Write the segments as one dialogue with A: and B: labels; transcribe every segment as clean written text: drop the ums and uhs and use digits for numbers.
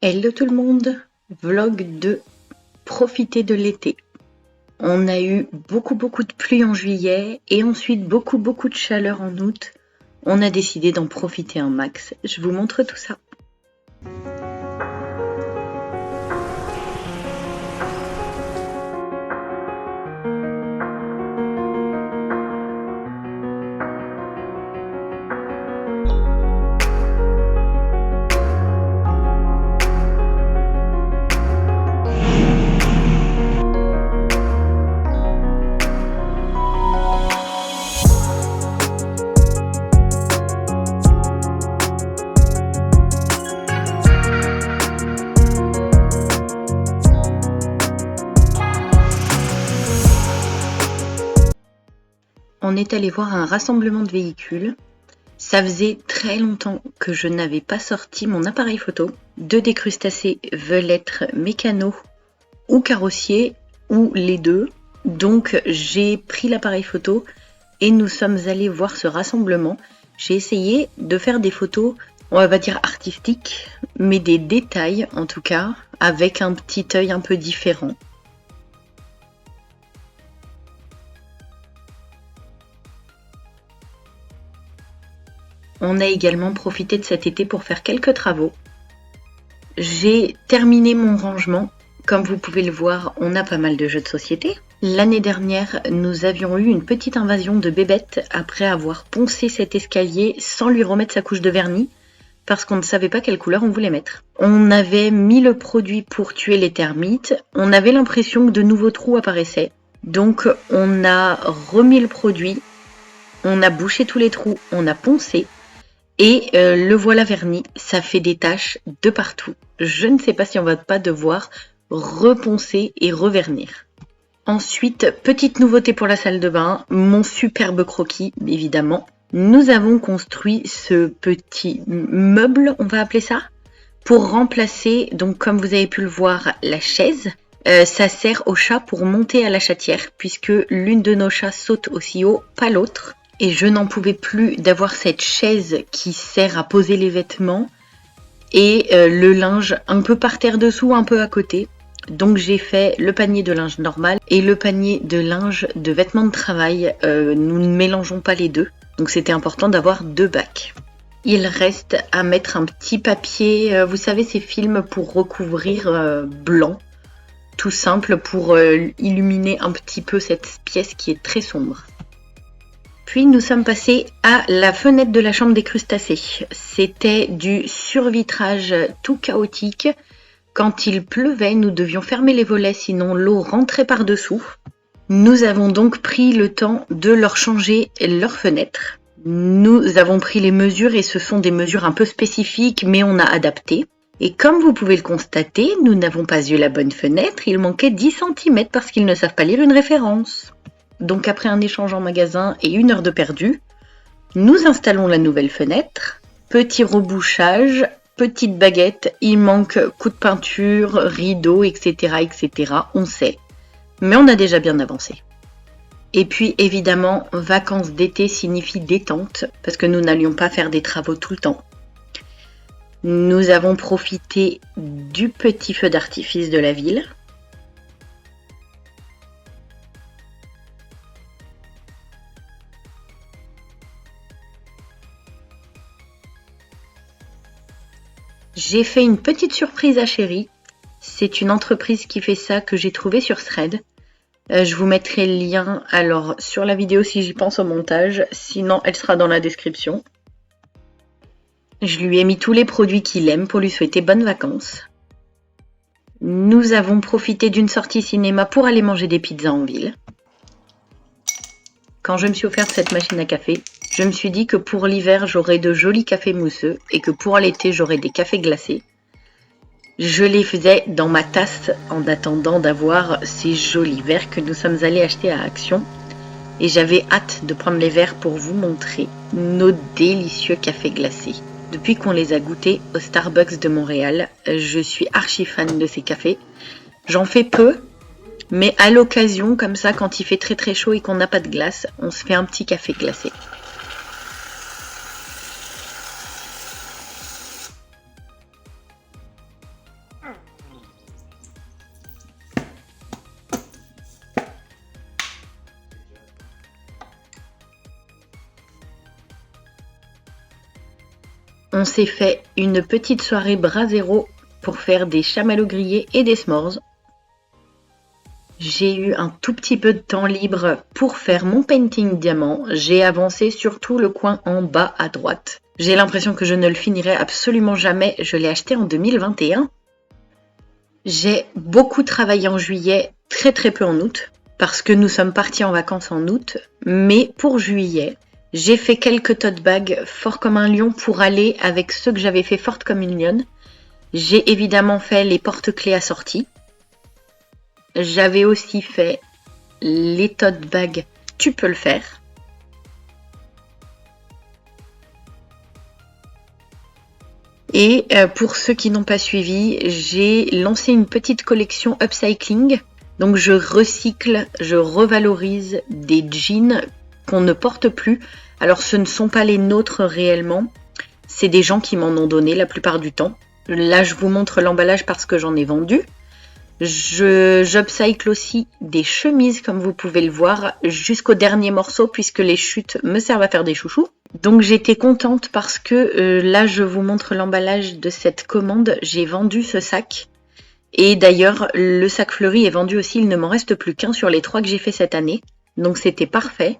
A: Hello tout le monde, vlog de profiter de l'été. On a eu beaucoup de pluie en juillet et ensuite beaucoup de chaleur en août. On a décidé d'en profiter un max. Je vous montre tout ça. On est allé voir un rassemblement de véhicules. Ça faisait très longtemps que je n'avais pas sorti mon appareil photo. Deux des crustacés veulent être mécanos ou carrossiers ou les deux. Donc j'ai pris l'appareil photo et nous sommes allés voir ce rassemblement. J'ai essayé de faire des photos, on va dire artistiques, mais des détails en tout cas, avec un petit œil un peu différent. On a également profité de cet été pour faire quelques travaux. J'ai terminé mon rangement. Comme vous pouvez le voir, on a pas mal de jeux de société. L'année dernière, nous avions eu une petite invasion de bébêtes après avoir poncé cet escalier sans lui remettre sa couche de vernis parce qu'on ne savait pas quelle couleur on voulait mettre. On avait mis le produit pour tuer les termites. On avait l'impression que de nouveaux trous apparaissaient. Donc on a remis le produit, on a bouché tous les trous, on a poncé. Et le voilà verni, ça fait des taches de partout. Je ne sais pas si on va pas devoir reponcer et revernir. Ensuite, petite nouveauté pour la salle de bain, mon superbe croquis, évidemment. Nous avons construit ce petit meuble, on va appeler ça, pour remplacer, donc comme vous avez pu le voir, la chaise. Ça sert au chat pour monter à la chatière, puisque l'une de nos chats saute aussi haut, pas l'autre. Et je n'en pouvais plus d'avoir cette chaise qui sert à poser les vêtements et le linge un peu par terre dessous, un peu à côté. Donc j'ai fait le panier de linge normal et le panier de linge de vêtements de travail. Nous ne mélangeons pas les deux, donc c'était important d'avoir deux bacs. Il reste à mettre un petit papier, vous savez ces films pour recouvrir blanc, tout simple pour illuminer un petit peu cette pièce qui est très sombre. Puis nous sommes passés à la fenêtre de la chambre des crustacés. C'était du survitrage tout chaotique. Quand il pleuvait, nous devions fermer les volets, sinon l'eau rentrait par-dessous. Nous avons donc pris le temps de leur changer leurs fenêtres. Nous avons pris les mesures et ce sont des mesures un peu spécifiques, mais on a adapté. Et comme vous pouvez le constater, nous n'avons pas eu la bonne fenêtre, il manquait 10 cm parce qu'ils ne savent pas lire une référence. Donc après un échange en magasin et 1 heure de perdu, nous installons la nouvelle fenêtre. Petit rebouchage, petite baguette, il manque coup de peinture, rideau, etc. On sait. Mais on a déjà bien avancé. Et puis évidemment, vacances d'été signifie détente, parce que nous n'allions pas faire des travaux tout le temps. Nous avons profité du petit feu d'artifice de la ville. J'ai fait une petite surprise à Chérie. C'est une entreprise qui fait ça que j'ai trouvé sur Thread. Je vous mettrai le lien alors sur la vidéo si j'y pense au montage, sinon elle sera dans la description. Je lui ai mis tous les produits qu'il aime pour lui souhaiter bonnes vacances. Nous avons profité d'une sortie cinéma pour aller manger des pizzas en ville. Quand je me suis offert cette machine à café, je me suis dit que pour l'hiver, j'aurais de jolis cafés mousseux et que pour l'été, j'aurais des cafés glacés. Je les faisais dans ma tasse en attendant d'avoir ces jolis verres que nous sommes allés acheter à Action. Et j'avais hâte de prendre les verres pour vous montrer nos délicieux cafés glacés. Depuis qu'on les a goûtés au Starbucks de Montréal, je suis archi fan de ces cafés. J'en fais peu, mais à l'occasion, comme ça, quand il fait très chaud et qu'on n'a pas de glace, on se fait un petit café glacé. On s'est fait une petite soirée brasero pour faire des chamallows grillés et des s'mores. J'ai eu un tout petit peu de temps libre pour faire mon painting diamant. J'ai avancé sur tout le coin en bas à droite. J'ai l'impression que je ne le finirai absolument jamais. Je l'ai acheté en 2021. J'ai beaucoup travaillé en juillet, très peu en août, parce que nous sommes partis en vacances en août. Mais pour juillet, j'ai fait quelques tote bags forts comme un lion pour aller avec ceux que j'avais fait fortes comme une lionne. J'ai évidemment fait les porte-clés assortis. J'avais aussi fait les tote bags Tu peux le faire. Et pour ceux qui n'ont pas suivi, j'ai lancé une petite collection upcycling. Donc je recycle, je revalorise des jeans qu'on ne porte plus. Alors ce ne sont pas les nôtres réellement, c'est des gens qui m'en ont donné la plupart du temps. Là je vous montre l'emballage parce que j'en ai vendu. J'upcycle aussi des chemises comme vous pouvez le voir jusqu'au dernier morceau puisque les chutes me servent à faire des chouchous. Donc j'étais contente parce que là je vous montre l'emballage de cette commande. J'ai vendu ce sac et d'ailleurs le sac fleuri est vendu aussi. Il ne m'en reste plus qu'un sur les 3 que j'ai fait cette année. Donc c'était parfait.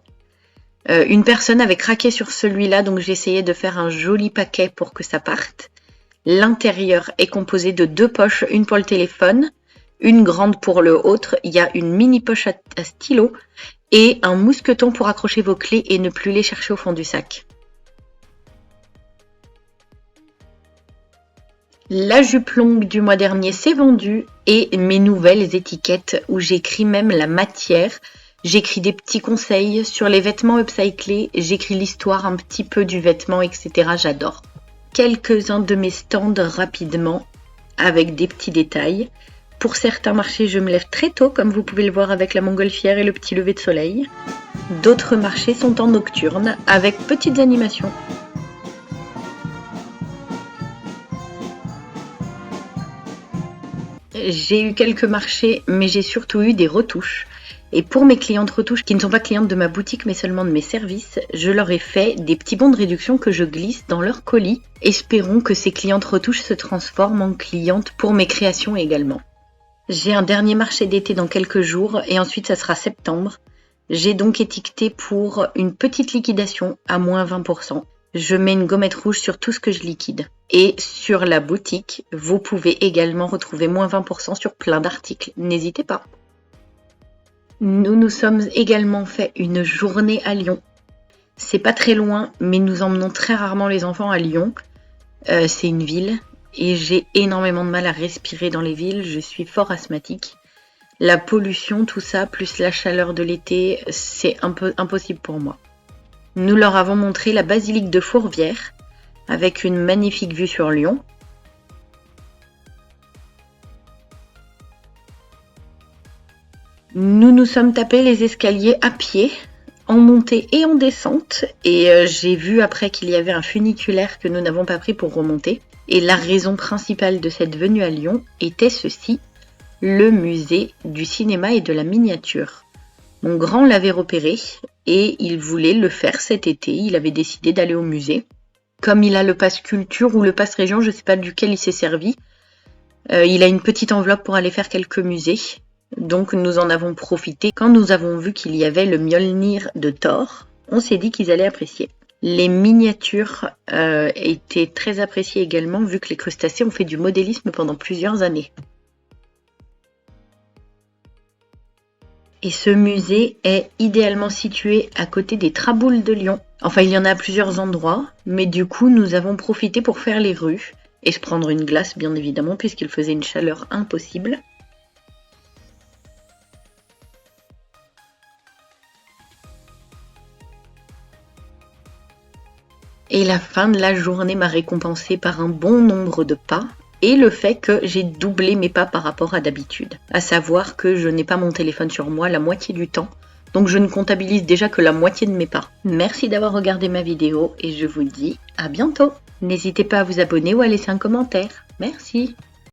A: Une personne avait craqué sur celui-là donc j'ai essayé de faire un joli paquet pour que ça parte. L'intérieur est composé de 2 poches, une pour le téléphone, une grande pour le autre. Il y a une mini poche à stylo et un mousqueton pour accrocher vos clés et ne plus les chercher au fond du sac. La jupe longue du mois dernier s'est vendue et mes nouvelles étiquettes où j'écris même la matière. J'écris des petits conseils sur les vêtements upcyclés, j'écris l'histoire un petit peu du vêtement, etc. J'adore. Quelques-uns de mes stands rapidement avec des petits détails. Pour certains marchés, je me lève très tôt, comme vous pouvez le voir avec la montgolfière et le petit lever de soleil. D'autres marchés sont en nocturne, avec petites animations. J'ai eu quelques marchés, mais j'ai surtout eu des retouches. Et pour mes clientes retouches qui ne sont pas clientes de ma boutique, mais seulement de mes services, je leur ai fait des petits bons de réduction que je glisse dans leur colis. Espérons que ces clientes retouches se transforment en clientes pour mes créations également. J'ai un dernier marché d'été dans quelques jours et ensuite ça sera septembre. J'ai donc étiqueté pour une petite liquidation à moins 20%. Je mets une gommette rouge sur tout ce que je liquide. Et sur la boutique, vous pouvez également retrouver moins 20% sur plein d'articles. N'hésitez pas. Nous nous sommes également fait une journée à Lyon. C'est pas très loin, mais nous emmenons très rarement les enfants à Lyon. C'est une ville. Et j'ai énormément de mal à respirer dans les villes, je suis fort asthmatique. La pollution, tout ça, plus la chaleur de l'été, c'est un peu impossible pour moi. Nous leur avons montré la basilique de Fourvière, avec une magnifique vue sur Lyon. Nous nous sommes tapés les escaliers à pied, en montée et en descente, et j'ai vu après qu'il y avait un funiculaire que nous n'avons pas pris pour remonter. Et la raison principale de cette venue à Lyon était ceci, le musée du cinéma et de la miniature. Mon grand l'avait repéré et il voulait le faire cet été, il avait décidé d'aller au musée. Comme il a le pass culture ou le pass région, je ne sais pas duquel il s'est servi, il a une petite enveloppe pour aller faire quelques musées. Donc nous en avons profité. Quand nous avons vu qu'il y avait le Mjolnir de Thor, on s'est dit qu'ils allaient apprécier. Les miniatures étaient très appréciées également vu que les crustacés ont fait du modélisme pendant plusieurs années. Et ce musée est idéalement situé à côté des Traboules de Lyon. Enfin, il y en a à plusieurs endroits, mais du coup, nous avons profité pour faire les rues et se prendre une glace, bien évidemment, puisqu'il faisait une chaleur impossible. Et la fin de la journée m'a récompensé par un bon nombre de pas et le fait que j'ai doublé mes pas par rapport à d'habitude. À savoir que je n'ai pas mon téléphone sur moi la moitié du temps, donc je ne comptabilise déjà que la moitié de mes pas. Merci d'avoir regardé ma vidéo et je vous dis à bientôt. N'hésitez pas à vous abonner ou à laisser un commentaire. Merci.